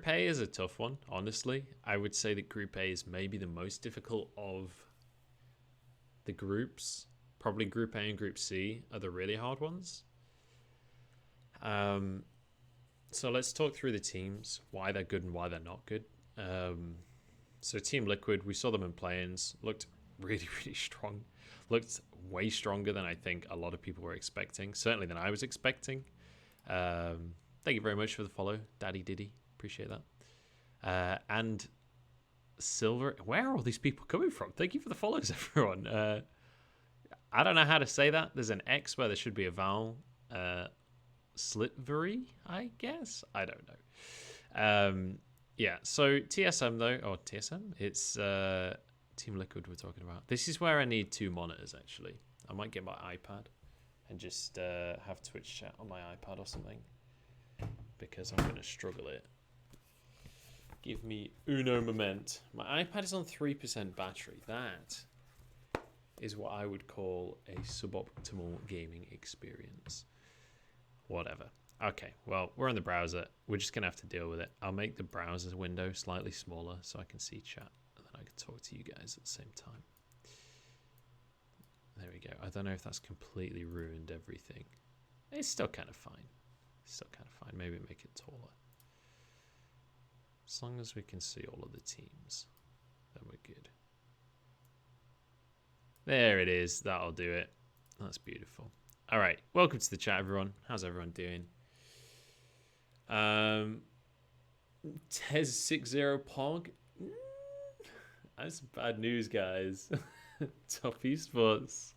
A is a tough one, honestly. I would say that Group A is maybe the most difficult of the groups. Probably Group A and Group C are the really hard ones. So let's talk through the teams, why they're good and why they're not good. So Team Liquid, we saw them in play-ins, looked really, really strong. Looked way stronger than I think a lot of people were expecting, certainly than I was expecting. Thank you very much for the follow, Daddy Diddy. Appreciate that. And Silver, where are all these people coming from? Thank you for the follows, everyone. I don't know how to say that. There's an X where there should be a vowel. Slitvery, I guess. I don't know. Yeah, so TSM though, or TSM, it's Team Liquid we're talking about. This is where I need 2 monitors actually. I might get my iPad and just have Twitch chat on my iPad or something because I'm going to struggle it. Give me uno moment. My iPad is on 3% battery. That is what I would call a suboptimal gaming experience. Whatever. Okay, well, we're in the browser. We're just going to have to deal with it. I'll make the browser window slightly smaller so I can see chat. And then I can talk to you guys at the same time. There we go. I don't know if that's completely ruined everything. It's still kind of fine. Maybe make it taller. As long as we can see all of the teams, then we're good. There it is. That'll do it. That's beautiful. All right. Welcome to the chat, everyone. How's everyone doing? Tez 60 Pog. That's bad news, guys. Top Esports.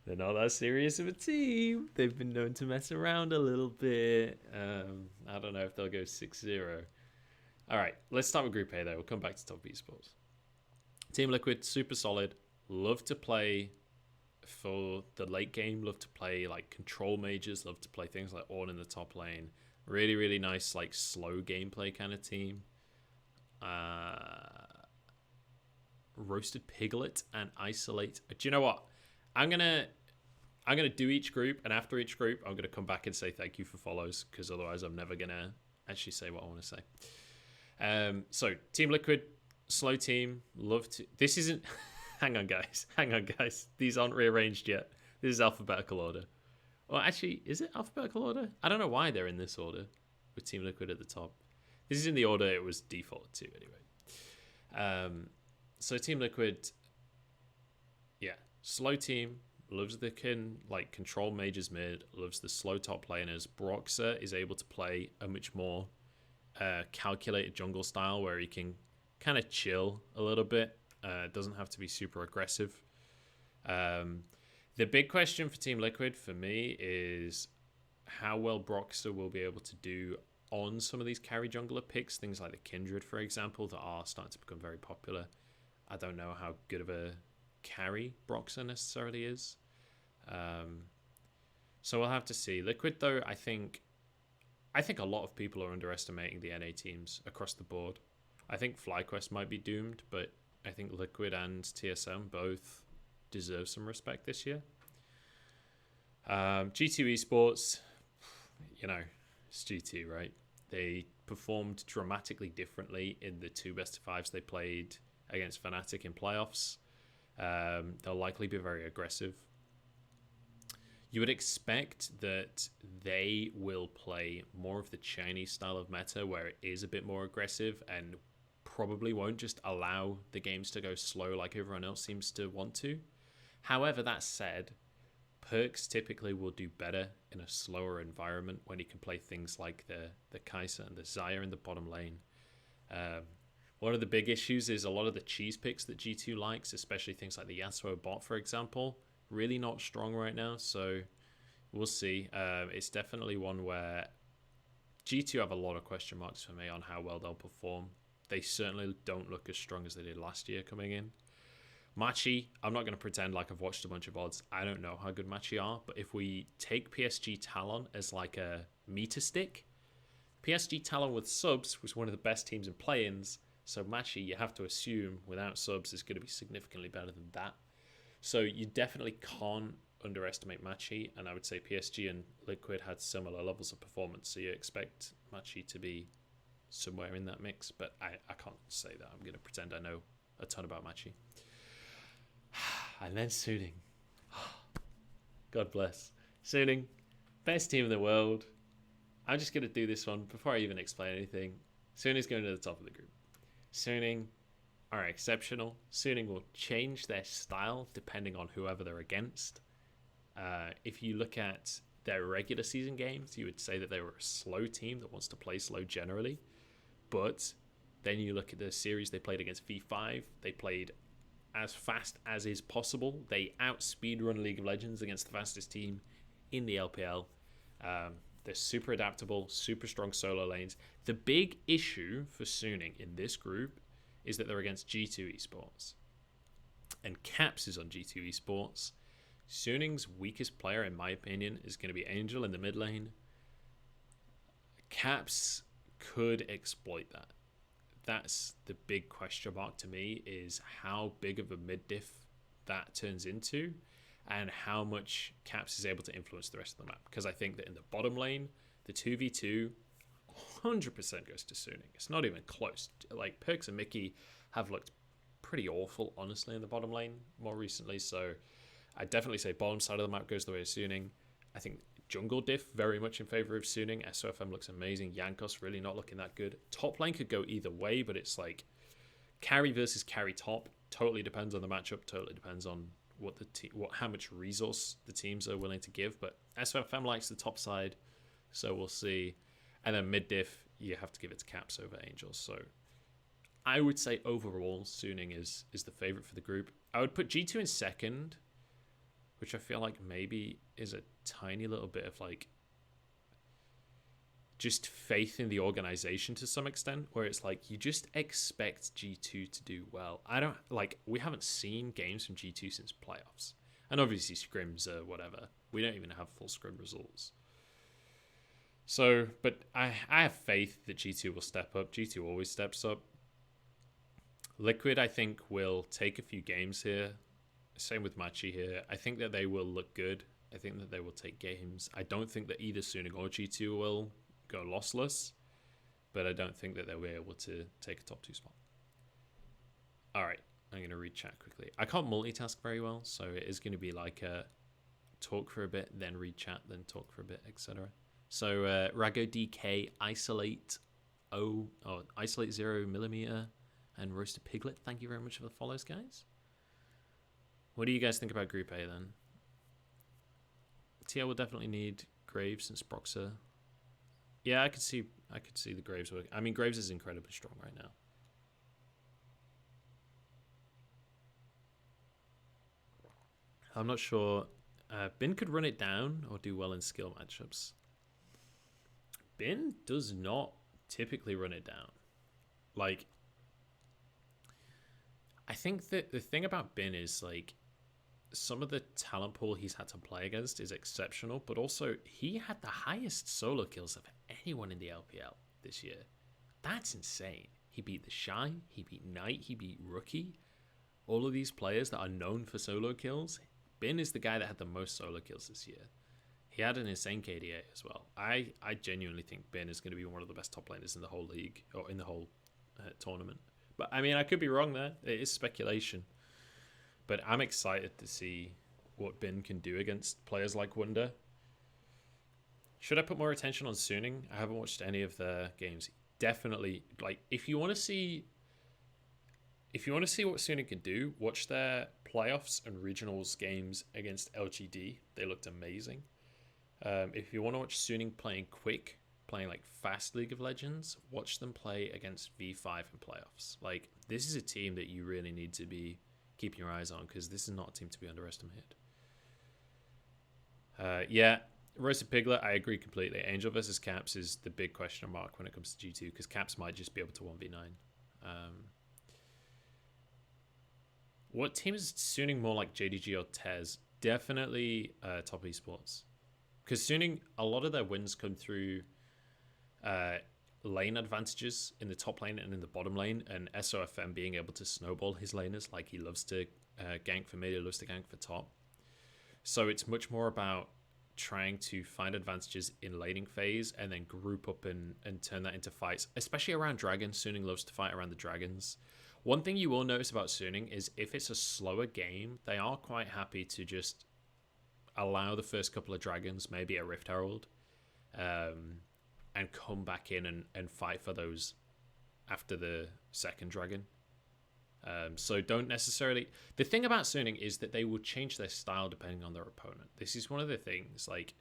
They're not that serious of a team. They've been known to mess around a little bit. I don't know if they'll go 6-0. All right, let's start with Group A, though. We'll come back to Top Esports. Team Liquid, super solid. Love to play for the late game. Love to play like control mages. Love to play things like Ornn in the top lane. Really, really nice, like slow gameplay kind of team. Roasted Piglet and Isolate. Do you know what? I'm gonna do each group, and after each group, I'm gonna come back and say thank you for follows, because otherwise, I'm never gonna actually say what I want to say. So Team Liquid, slow team. Love to. This isn't. Hang on, guys. These aren't rearranged yet. This is alphabetical order. Well, actually, is it alphabetical order? I don't know why they're in this order with Team Liquid at the top. This is in the order it was defaulted to anyway. So Team Liquid, yeah, slow team. Loves the control mages mid. Loves the slow top laners. Broxer is able to play a much more calculated jungle style where he can kind of chill a little bit. Doesn't have to be super aggressive. The big question for Team Liquid for me is how well Broxer will be able to do on some of these carry jungler picks, things like the Kindred, for example, that are starting to become very popular. I don't know how good of a carry Broxer necessarily is. So we'll have to see. Liquid, though, I think a lot of people are underestimating the NA teams across the board. I think FlyQuest might be doomed, but I think Liquid and TSM both deserve some respect this year. G2 Esports, it's G2, right? They performed dramatically differently in the 2 best-of-5s they played against Fnatic in playoffs. They'll likely be very aggressive. You would expect that they will play more of the Chinese style of meta where it is a bit more aggressive and probably won't just allow the games to go slow like everyone else seems to want to. However, that said, Perks typically will do better in a slower environment when he can play things like the Kai'Sa and the Xayah in the bottom lane. One of the big issues is a lot of the cheese picks that G2 likes, especially things like the Yasuo bot, for example, really not strong right now. So we'll see. It's definitely one where G2 have a lot of question marks for me on how well they'll perform. They certainly don't look as strong as they did last year coming in. Machi, I'm not going to pretend like I've watched a bunch of odds. I don't know how good Machi are, but if we take PSG Talon as like a meter stick, PSG Talon with subs was one of the best teams in play-ins, so Machi, you have to assume, without subs, is going to be significantly better than that. So you definitely can't underestimate Machi, and I would say PSG and Liquid had similar levels of performance, so you expect Machi to be somewhere in that mix, but I can't say that. I'm going to pretend I know a ton about Machi. And then Suning. God bless. Suning, best team in the world. I'm just going to do this one before I even explain anything. Suning's going to the top of the group. Suning are exceptional. Suning will change their style depending on whoever they're against. If you look at their regular season games, you would say that they were a slow team that wants to play slow generally. But then you look at the series they played against V5, they played as fast as is possible. They out-speedrun League of Legends against the fastest team in the LPL. They're super adaptable, super strong solo lanes. The big issue for Suning in this group is that they're against G2 Esports. And Caps is on G2 Esports. Suning's weakest player, in my opinion, is going to be Angel in the mid lane. Caps could exploit that. That's the big question mark to me, is how big of a mid diff that turns into and how much Caps is able to influence the rest of the map. Because I think that in the bottom lane, the 2v2 100% goes to Suning. It's not even close. Like, Perks and Mickey have looked pretty awful, honestly, in the bottom lane more recently. So I definitely say bottom side of the map goes the way of Suning. I think jungle diff very much in favor of Suning. SOFM looks amazing. Jankos really not looking that good. Top lane could go either way, but it's like carry versus carry top. Totally depends on the matchup. Totally depends on what how much resource the teams are willing to give. But SOFM likes the top side, so we'll see. And then mid diff, you have to give it to Caps over Angels. So I would say overall, Suning is the favorite for the group. I would put G2 in second, which I feel like maybe is a tiny little bit of like just faith in the organization to some extent, where it's like you just expect G2 to do well. We haven't seen games from G2 since playoffs. And obviously scrims are whatever. We don't even have full scrim results. So, but I have faith that G2 will step up. G2 always steps up. Liquid, I think, will take a few games here. Same with Machi here. I think that they will look good. I think that they will take games. I don't think that either Suning or G2 will go lossless, but I don't think that they'll be able to take a top 2 spot. All right, I'm going to read chat quickly. I can't multitask very well, so it is going to be like a talk for a bit, then read chat, then talk for a bit, etc. So Rago DK, Isolate 0 millimeter, and Roasted Piglet. Thank you very much for the follows, guys. What do you guys think about Group A then? TL will definitely need Graves and Sproxer. Yeah, I could see the Graves work. I mean, Graves is incredibly strong right now. I'm not sure. Bin could run it down or do well in skill matchups. Bin does not typically run it down. Like, I think that the thing about Bin is like some of the talent pool he's had to play against is exceptional, but also he had the highest solo kills of anyone in the LPL this year. That's insane. He beat the Shy, he beat Knight, he beat Rookie. All of these players that are known for solo kills, Bin is the guy that had the most solo kills this year. He had an insane KDA as well. I genuinely think Bin is going to be one of the best top laners in the whole league, or in the whole tournament. But I mean, I could be wrong there. It is speculation. But I'm excited to see what Bin can do against players like Wunder. Should I put more attention on Suning? I haven't watched any of their games. Definitely, like, if you want to see what Suning can do, watch their playoffs and regionals games against LGD. They looked amazing. If you want to watch Suning playing quick, playing like fast League of Legends, watch them play against V5 in playoffs. Like, this is a team that you really need to be keeping your eyes on, because this is not a team to be underestimated. Yeah, Roasted Piglet, I agree completely. Angel versus Caps is the big question mark when it comes to G2, because Caps might just be able to 1v9. What team is Suning more like, JDG or Tez? Definitely Top Esports. Because Suning, a lot of their wins come through lane advantages in the top lane and in the bottom lane, and SOFM being able to snowball his laners. Like, he loves to gank for mid, he loves to gank for top. So it's much more about trying to find advantages in laning phase and then group up and turn that into fights, especially around dragons. Suning loves to fight around the dragons. One thing you will notice about Suning is if it's a slower game, they are quite happy to just allow the first couple of dragons, maybe a Rift Herald, and come back in and fight for those after the second dragon. So don't necessarily... The thing about Suning is that they will change their style depending on their opponent. This is one of the things. Like,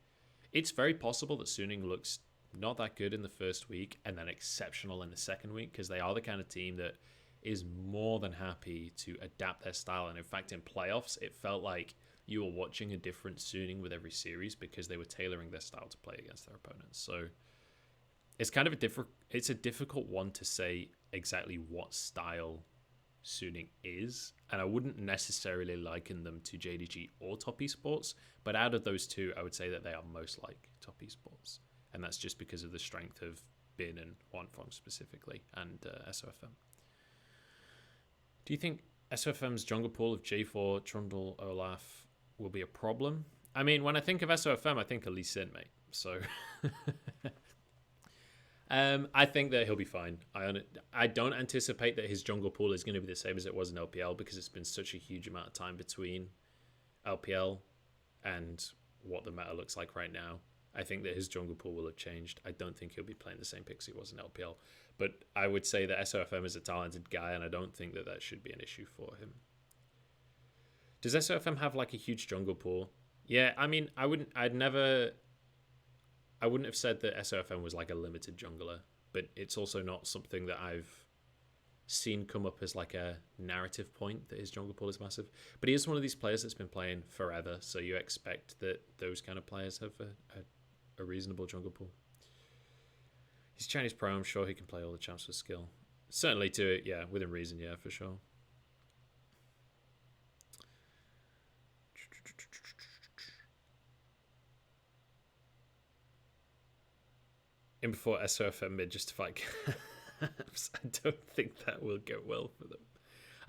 it's very possible that Suning looks not that good in the first week and then exceptional in the second week, because they are the kind of team that is more than happy to adapt their style. And in fact, in playoffs, it felt like you were watching a different Suning with every series because they were tailoring their style to play against their opponents. So it's kind of it's a difficult one to say exactly what style Suning is, and I wouldn't necessarily liken them to JDG or Top Esports, but out of those two, I would say that they are most like Top Esports, and that's just because of the strength of Bin and Wanfeng specifically, and SOFM. Do you think SOFM's jungle pool of J4, Trundle, Olaf will be a problem? I mean, when I think of SOFM, I think of Lee Sin, mate. So I think that he'll be fine. I don't anticipate that his jungle pool is going to be the same as it was in LPL, because it's been such a huge amount of time between LPL and what the meta looks like right now. I think that his jungle pool will have changed. I don't think he'll be playing the same picks he was in LPL. But I would say that SOFM is a talented guy, and I don't think that that should be an issue for him. Does SOFM have like a huge jungle pool? Yeah, I mean, I wouldn't have said that SOFM was like a limited jungler, but it's also not something that I've seen come up as like a narrative point that his jungle pool is massive. But he is one of these players that's been playing forever, so you expect that those kind of players have a reasonable jungle pool. He's Chinese pro, I'm sure he can play all the champs with skill. Certainly to it, yeah, within reason, yeah, for sure. In before SOFM mid just to fight Caps. I don't think that will go well for them.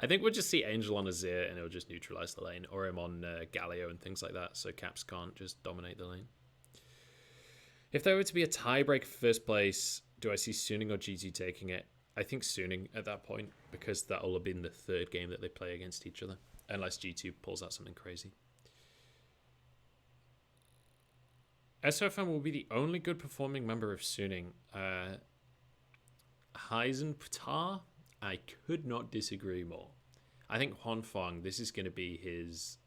I think we'll just see Angel on Azir and it'll just neutralize the lane, or him on Galio and things like that, so Caps can't just dominate the lane. If there were to be a tiebreak for first place, do I see Suning or GT taking it? I think Suning at that point, because that'll have been the third game that they play against each other, unless G2 pulls out something crazy. SOFM will be the only good performing member of Suning. Heisen Ptar, I could not disagree more. I think Huanfeng, this is going to be his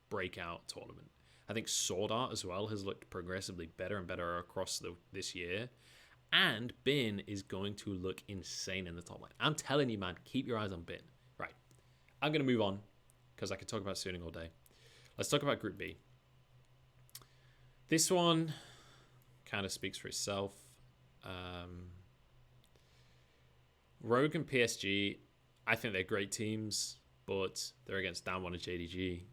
breakout tournament. I think Sword Art as well has looked progressively better and better across this year. And Bin is going to look insane in the top lane. I'm telling you, man, keep your eyes on Bin. Right. I'm going to move on because I could talk about Suning all day. Let's talk about Group B. This one kind of speaks for itself. Rogue and PSG, I think they're great teams, but they're against Damwon and JDG.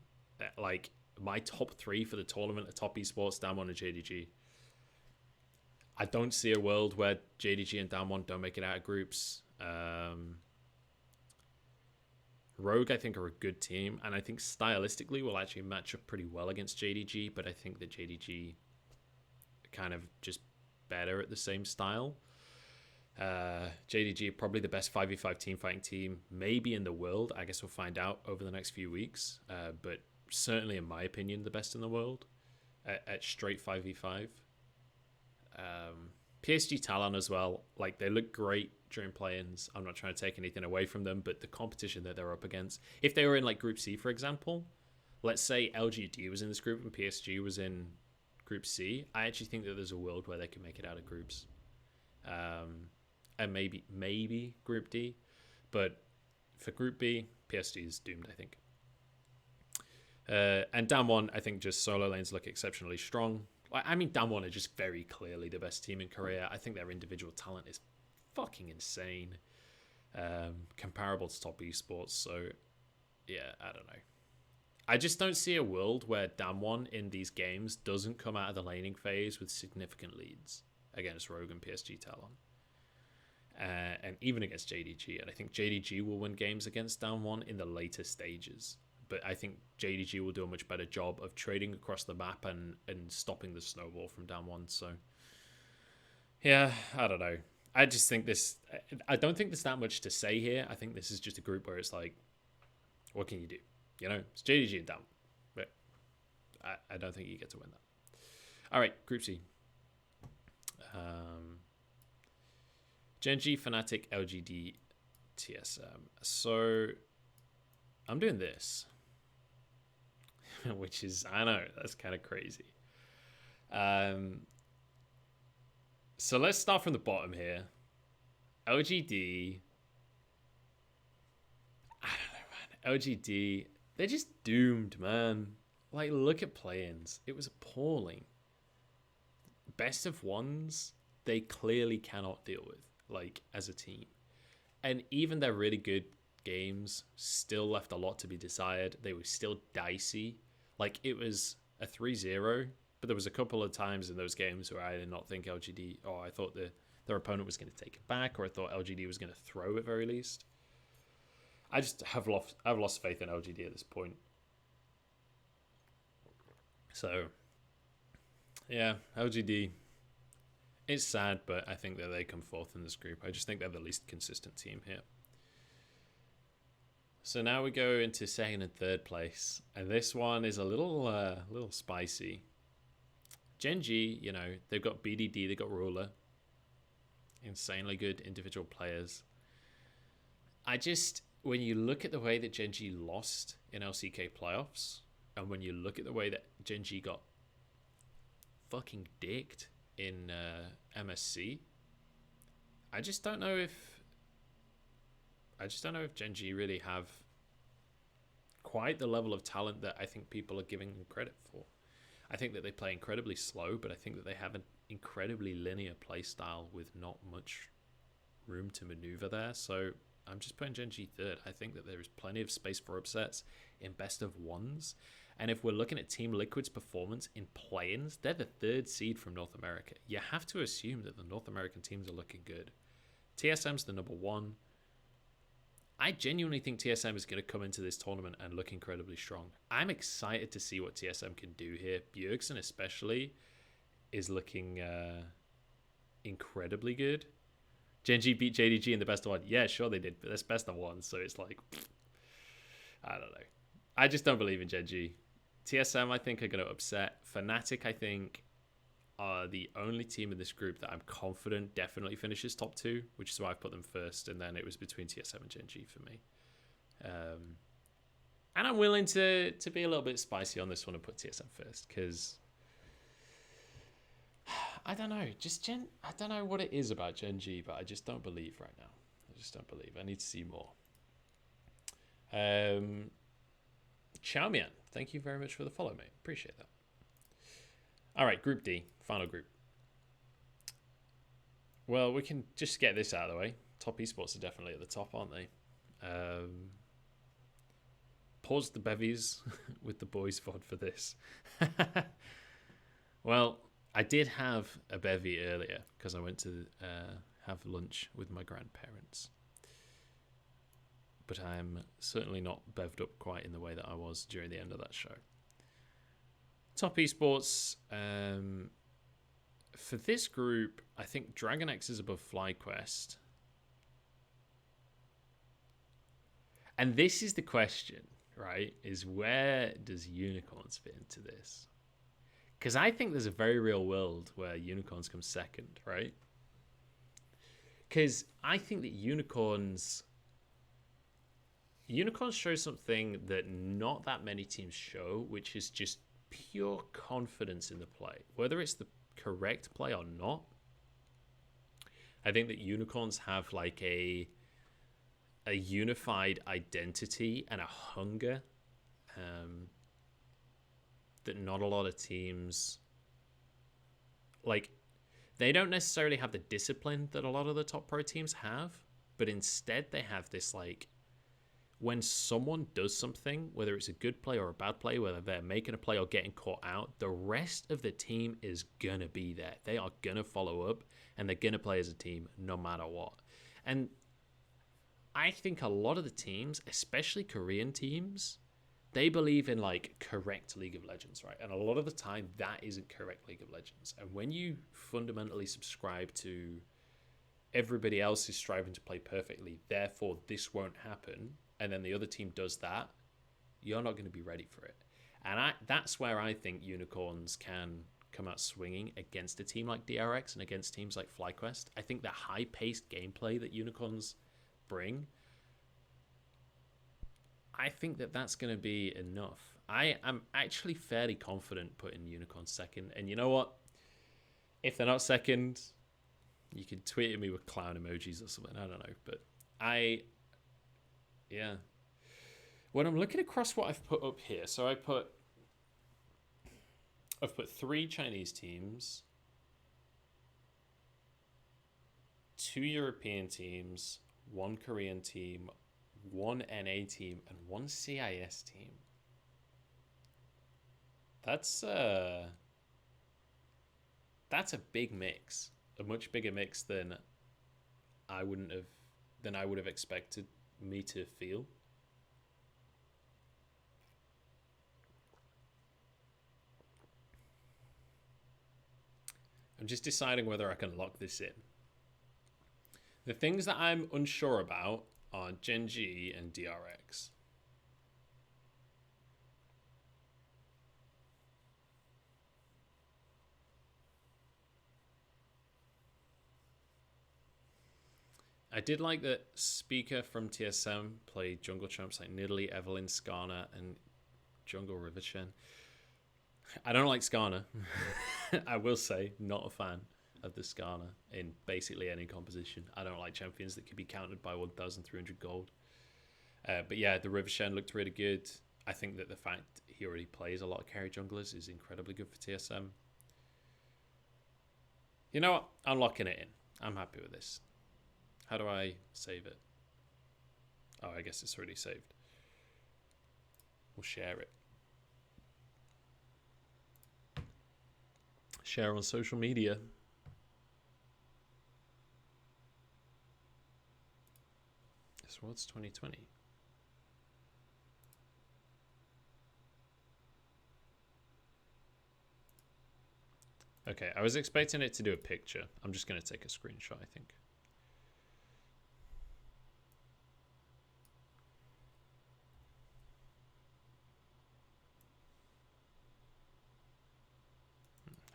Like, my top three for the tournament are Top Esports, Damwon, and JDG. I don't see a world where JDG and Damwon don't make it out of groups. Rogue, I think, are a good team, and I think stylistically will actually match up pretty well against JDG, but I think that JDG are kind of just better at the same style. JDG are probably the best 5v5 teamfighting team, maybe in the world. I guess we'll find out over the next few weeks, but certainly, in my opinion, the best in the world at straight 5v5. PSG Talon as well, like, they look great during play-ins. I'm not trying to take anything away from them, but the competition that they're up against, if they were in like Group C, for example, let's say LGD was in this group and PSG was in Group C, I actually think that there's a world where they can make it out of groups, and maybe Group D, but for Group B, PSG is doomed, I think. And Damwon, I think just solo lanes look exceptionally strong. I mean, Damwon are just very clearly the best team in Korea. I think their individual talent is fucking insane, comparable to Top Esports. So, yeah, I don't know. I just don't see a world where Damwon in these games doesn't come out of the laning phase with significant leads against Rogue and PSG Talon. And even against JDG. And I think JDG will win games against Damwon in the later stages. but I think JDG will do a much better job of trading across the map and stopping the snowball from down one. So, yeah, I don't know. I just think this. I don't think there's that much to say here. I think this is just a group where it's like, what can you do? You know, it's JDG and down, but I don't think you get to win that. All right, Group C. Gen G, Fnatic, LGD, TSM. So I'm doing this, which is, I know, that's kind of crazy. So let's start from the bottom here. LGD. I don't know, man. LGD, they're just doomed, man. Like, look at play-ins. It was appalling. Best of ones, they clearly cannot deal with, like, as a team. And even their really good games still left a lot to be desired. They were still dicey. Like, it was a 3-0, but there was a couple of times in those games where I did not think LGD, or I thought their opponent was going to take it back, or I thought LGD was going to throw at very least. I just have lost faith in LGD at this point. So, yeah, LGD, it's sad, but I think that they come fourth in this group. I just think they're the least consistent team here. So now we go into second and third place, and this one is a little spicy. Gen G, you know, they've got BDD, they've got Ruler, insanely good individual players. When you look at the way that Gen G lost in LCK playoffs, and when you look at the way that Gen G got fucking dicked in MSC, I just don't know if Gen G really have quite the level of talent that I think people are giving them credit for. I think that they play incredibly slow, but I think that they have an incredibly linear play style with not much room to maneuver there. So I'm just putting Gen G third. I think that there is plenty of space for upsets in best of ones. And if we're looking at Team Liquid's performance in play-ins, they're the third seed from North America. You have to assume that the North American teams are looking good. TSM's the number one. I genuinely think TSM is going to come into this tournament and look incredibly strong. I'm excited to see what TSM can do here. Bjergsen especially is looking incredibly good. Gen G beat JDG in the best of one. Yeah, sure they did, but that's best of one, so it's like, I don't know. I just don't believe in Gen G. TSM, I think, are going to upset. Fnatic, I think, are the only team in this group that I'm confident definitely finishes top two, which is why I've put them first, and then it was between TSM and Gen G for me. And I'm willing to be a little bit spicy on this one and put TSM first, because I don't know, I don't know what it is about Gen G, but I just don't believe right now. I just don't believe. I need to see more. Xiaomian, thank you very much for the follow, mate. Appreciate that. All right, Group D, final group. Well, we can just get this out of the way. Top esports are definitely at the top, aren't they? Pause the bevies with the boys VOD for this. Well, I did have a bevy earlier because I went to have lunch with my grandparents. But I'm certainly not bevved up quite in the way that I was during the end of that show. Top esports. For this group, I think Dragon X is above FlyQuest. And this is the question, right? Is where does Unicorns fit into this? Because I think there's a very real world where Unicorns come second, right? Because I think that Unicorns show something that not that many teams show, which is just pure confidence in the play. Whether it's the correct play or not, I think that Unicorns have like a unified identity and a hunger that not a lot of teams, like, they don't necessarily have the discipline that a lot of the top pro teams have, but instead they have this, like, when someone does something, whether it's a good play or a bad play, whether they're making a play or getting caught out, the rest of the team is gonna be there. They are gonna follow up, and they're gonna play as a team no matter what. And I think a lot of the teams, especially Korean teams, they believe in like correct League of Legends, right? And a lot of the time that isn't correct League of Legends. And when you fundamentally subscribe to everybody else is striving to play perfectly, therefore this won't happen, and then the other team does that, you're not going to be ready for it. And that's where I think Unicorns can come out swinging against a team like DRX and against teams like FlyQuest. I think the high-paced gameplay that Unicorns bring, I think that that's going to be enough. I am actually fairly confident putting Unicorns second. And you know what? If they're not second, you can tweet at me with clown emojis or something. I don't know. But yeah. When I'm looking across what I've put up here, so I've put 3 Chinese teams, 2 European teams, 1 Korean team, 1 NA team, and 1 CIS team. That's a big mix, a much bigger mix than I would have expected me to feel. I'm just deciding whether I can lock this in. The things that I'm unsure about are Gen G and DRX. I did like that Speaker from TSM played jungle champs like Nidalee, Evelynn, Skarner, and Jungle Rivershen. I don't like Skarner. I will say, not a fan of the Skarner in basically any composition. I don't like champions that can be countered by 1,300 gold. But yeah, the Rivershen looked really good. I think that the fact he already plays a lot of carry junglers is incredibly good for TSM. You know what? I'm locking it in. I'm happy with this. How do I save it? Oh, I guess it's already saved. We'll share it. Share on social media. So what's 2020? Okay, I was expecting it to do a picture. I'm just going to take a screenshot, I think.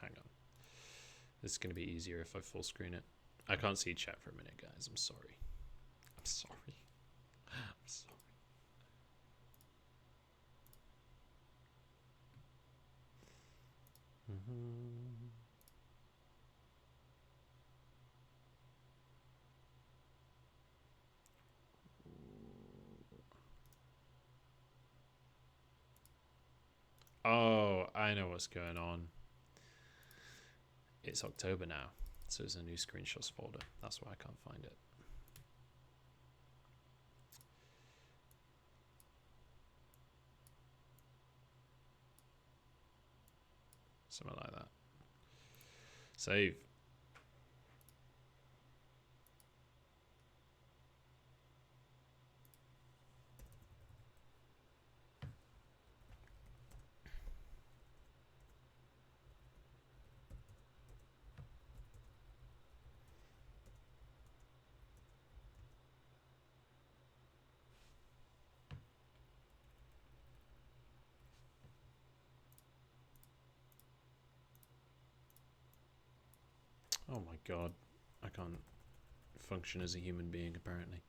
Hang on. This is going to be easier if I full screen it. I can't see chat for a minute, guys. I'm sorry. I'm sorry. I'm sorry. Oh, I know what's going on. It's October now, so there's a new screenshots folder. That's why I can't find it. Something like that. Save. Oh my god. I can't function as a human being, apparently.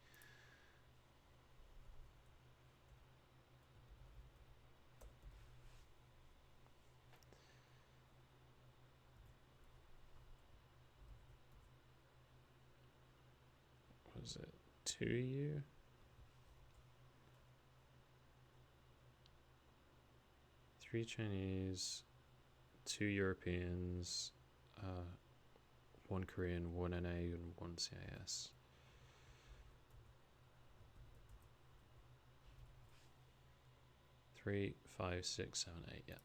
Was it 2U? Three Chinese, 2 Europeans, 1 Korean, 1 NA, and 1 CIS. Three, 5, 6, 7, 8, yeah.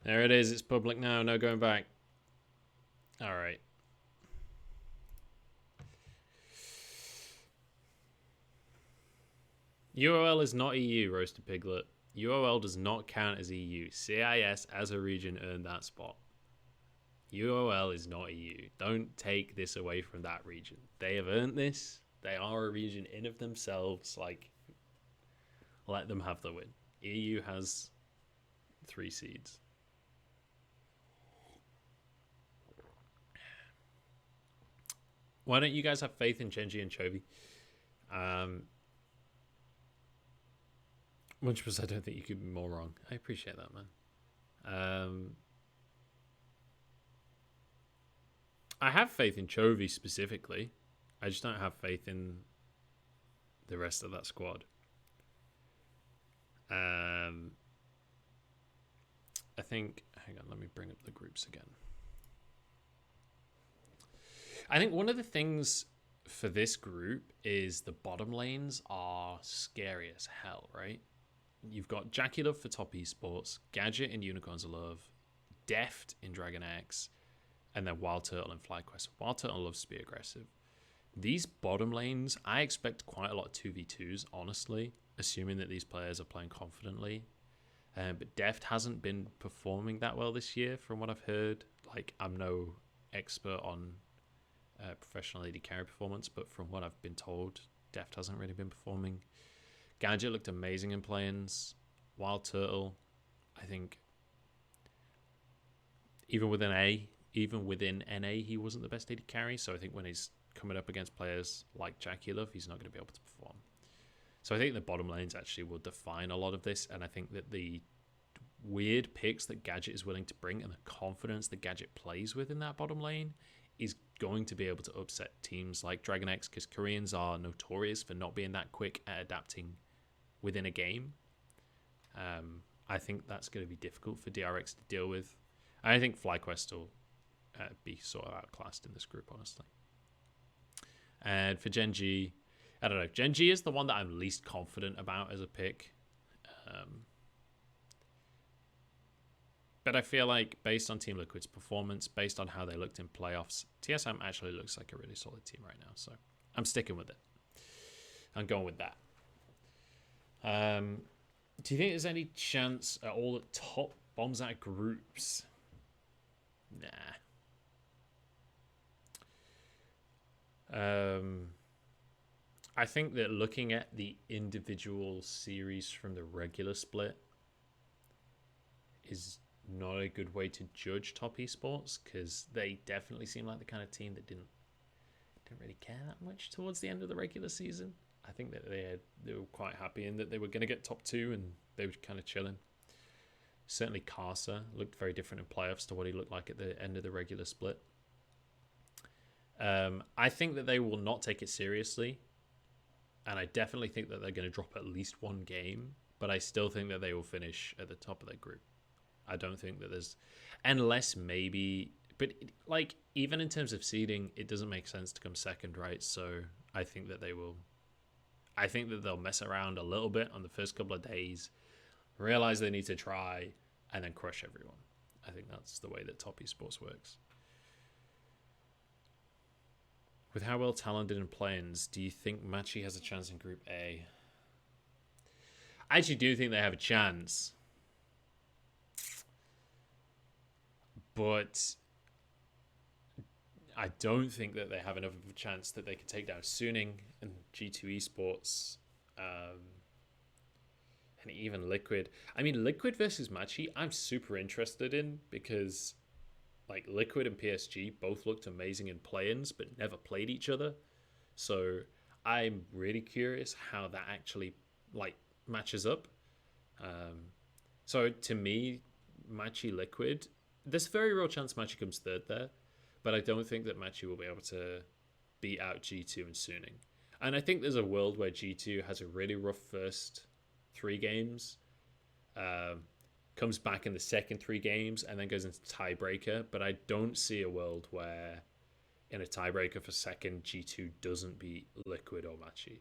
There it is. It's public now. No going back. All right. UOL is not EU, Roasted Piglet. UOL does not count as EU. CIS as a region earned that spot. UOL is not EU. Don't take this away from that region. They have earned this. They are a region in of themselves. Like, let them have the win. EU has 3 seeds. Why don't you guys have faith in Genji and Chovy? Munchables, I don't think you could be more wrong. I appreciate that, man. I have faith in Chovy specifically. I just don't have faith in the rest of that squad. I think... Hang on, let me bring up the groups again. I think one of the things for this group is the bottom lanes are scary as hell, right? You've got Jackie Love for Top Esports, Gadget in Unicorns of Love, Deft in Dragon X, and then Wild Turtle in FlyQuest. Wild Turtle loves to be aggressive. These bottom lanes, I expect quite a lot of 2v2s, honestly, assuming that these players are playing confidently. But Deft hasn't been performing that well this year, from what I've heard. Like, I'm no expert on professional AD carry performance, but from what I've been told, Deft hasn't really been performing. Gadget looked amazing in play-ins. Wild Turtle, I think, even within NA, he wasn't the best AD carry. So I think when he's coming up against players like Jackie Love, he's not going to be able to perform. So I think the bottom lanes actually will define a lot of this, and I think that the weird picks that Gadget is willing to bring and the confidence that Gadget plays with in that bottom lane is going to be able to upset teams like Dragon X, because Koreans are notorious for not being that quick at adapting within a game. I think that's going to be difficult for DRX to deal with. I think FlyQuest will be sort of outclassed in this group, honestly. And for Genji, I don't know. Genji is the one that I'm least confident about as a pick. But I feel like based on Team Liquid's performance, based on how they looked in playoffs, TSM actually looks like a really solid team right now. So I'm sticking with it. I'm going with that. Do you think there's any chance at all that top bombs out groups? Nah. I think that looking at the individual series from the regular split is not a good way to judge Top Esports, because they definitely seem like the kind of team that didn't really care that much towards the end of the regular season. I think that they were quite happy in that they were going to get top 2 and they were kind of chilling. Certainly Karsa looked very different in playoffs to what he looked like at the end of the regular split. I think that they will not take it seriously, and I definitely think that they're going to drop at least one game, but I still think that they will finish at the top of their group. I don't think that there's, unless maybe, but like even in terms of seeding, it doesn't make sense to come second, right? So I think that they'll mess around a little bit on the first couple of days, realize they need to try, and then crush everyone. I think that's the way that Top Esports works. With how well talented in play-ins, do you think Machi has a chance in Group A? I actually do think they have a chance. But I don't think that they have enough of a chance that they can take down Suning and G2 Esports, and even Liquid. I mean, Liquid versus Machi, I'm super interested in, because like Liquid and PSG both looked amazing in play-ins but never played each other. So I'm really curious how that actually like matches up. So to me, Machi Liquid, there's a very real chance Machi comes third there, but I don't think that Machi will be able to beat out G2 and Suning. And I think there's a world where G2 has a really rough first 3 games, comes back in the second 3 games, and then goes into tiebreaker. But I don't see a world where in a tiebreaker for second, G2 doesn't beat Liquid or Machi.